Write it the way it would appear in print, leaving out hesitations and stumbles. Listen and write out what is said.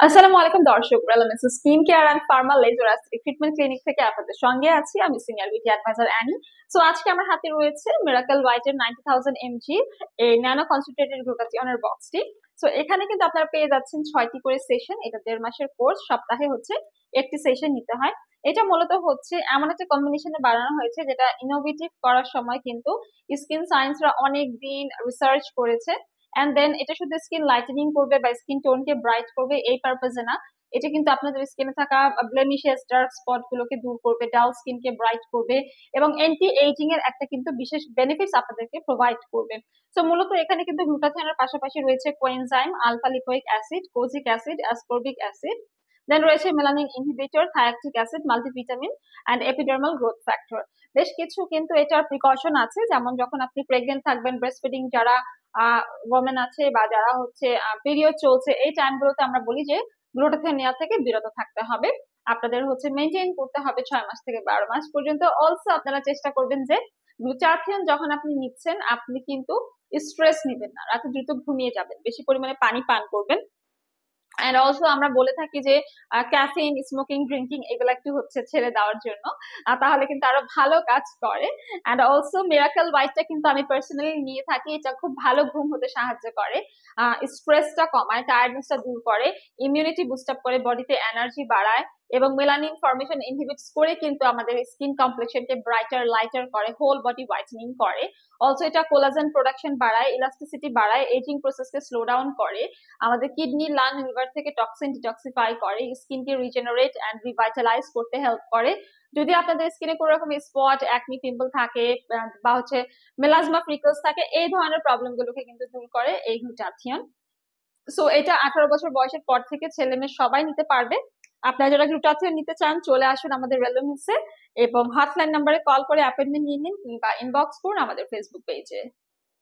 আসসালামু আলাইকুম দর্শক, wellness skin care and pharma laser treatment clinic থেকে আপনাদের সঙ্গে আছি আমি senior beauty adviser Annie. So আজকে আমার হাতে রয়েছে মিরাকল হোয়াইটের 90,000 mg এই ন্যানো কনসেন্ট্রেটেড গ্লুটাথিয়নের বক্সটি। সো এখানে কিন্তু আপনারা পেয়ে যাচ্ছেন 6টি করে সেশন। এটা 1.5 মাসের কোর্স, সপ্তাহে হচ্ছে একটি সেশন নিতে হয়। এটা মূলত হচ্ছে এমন একটা কম্বিনেশনে বানানো হয়েছে যেটা ইনোভেটিভ করার সময় কিন্তু স্কিন সায়েন্সরা অনেক দিন রিসার্চ করেছে। এন্ড দেন এটা শুধু স্কিন লাইটেনিং করবে বা স্কিন টোনকে ব্রাইট করবে এই পারপাজে না, এটা কিন্তু আপনাদের স্কিনে থাকা ব্লেমিশেস, ডার্ক স্পট গুলোকে দূর করবে, ডাল স্কিনকে ব্রাইট করবে এবং অ্যান্টি এইজিং এর একটা কিন্তু বিশেষ বেনিফিটস আপনাদেরকে প্রোভাইড করবে। সো মূলত এখানে কিন্তু গ্লুটাথিয়নের পাশাপাশি রয়েছে coenzyme, alpha lipoic acid, kojic acid, ascorbic acid. Then রয়েছে melanin inhibitor, thioctic acid, multivitamin and epidermal growth factor. বেশ কিছু কিন্তু এটার প্রিকশন আছে, যেমন যখন আপনি প্রেগনেন্ট থাকবেন, ব্রেস্ট ফিডিং যারা ওমেন আছে বা যারা হচ্ছে পিরিয়ড চলছে, এই টাইমগুলোতে আমরা বলি যে গ্লুটাথিয়ন নেওয়া থেকে বিরত থাকতে হবে। আপনাদের হচ্ছে মেনটেন করতে হবে 6 মাস থেকে 12 মাস পর্যন্ত। অলসো আপনারা চেষ্টা করবেন যে গ্লুটাথিয়ন যখন আপনি নিচ্ছেন আপনি কিন্তু স্ট্রেস নিবেন না, রাতে দ্রুত ঘুমিয়ে যাবেন, বেশি পরিমাণে পানি পান করবেন। এন্ড অলসো আমরা বলে থাকি যে ক্যাফিন, স্মোকিং, ড্রিঙ্কিং এগুলো একটু হচ্ছে ছেড়ে দেওয়ার জন্য, তাহলে কিন্তু আরো ভালো কাজ করে। এন্ড অলসো মিরাকল হোয়াইটটা কিন্তু আমি পার্সোনালি নিয়ে থাকি। এটা খুব ভালো ঘুম হতে সাহায্য করে, স্ট্রেসটা কমায়, টায়ার্ডনেসটা দূর করে, ইমিউনিটি বুস্ট আপ করে, বডিতে এনার্জি বাড়ায় এবং মেলানিন ফর্মেশন ইনহিবিটস করে কিন্তু আমাদের স্কিন কমপ্লেক্সনকে ব্রাইটার লাইটার করে, হোল বডি হোয়াইটেনিং করে। অলসো এটা কোলাজেন প্রোডাকশন বাড়ায়, ইলাস্টিসিটি বাড়ায়, এজিং প্রসেসকে স্লো ডাউন করে, আমাদের কিডনি, লাং, লিভার থেকে টক্সিন ডিটক্সিফাই করে, স্কিনকে রিজেনারেট এন্ড রিভাইটালাইজ করতে হেল্প করে। যদি আপনাদের স্কিনে কোনো রকম স্পট, অ্যাকনি, পিম্পল থাকে বা হচ্ছে মেলাজমা, ফ্রিকলস থাকে, এই ধরনের প্রবলেম গুলোকে কিন্তু দূর করে এই গ্লুটাথিয়ন। সো এটা 18 বছর বয়সের পর থেকে ছেলে মেয়ে সবাই নিতে পারবে। আপনারা যারা গ্লুটাথিয়ন নিতে চান চলে আসুন আমাদের ওয়েলনেসে এবং হটলাইন নাম্বারে কল করে অ্যাপয়েন্টমেন্ট নিয়ে নিন কিংবা ইনবক্স করুন আমাদের ফেসবুক পেজে।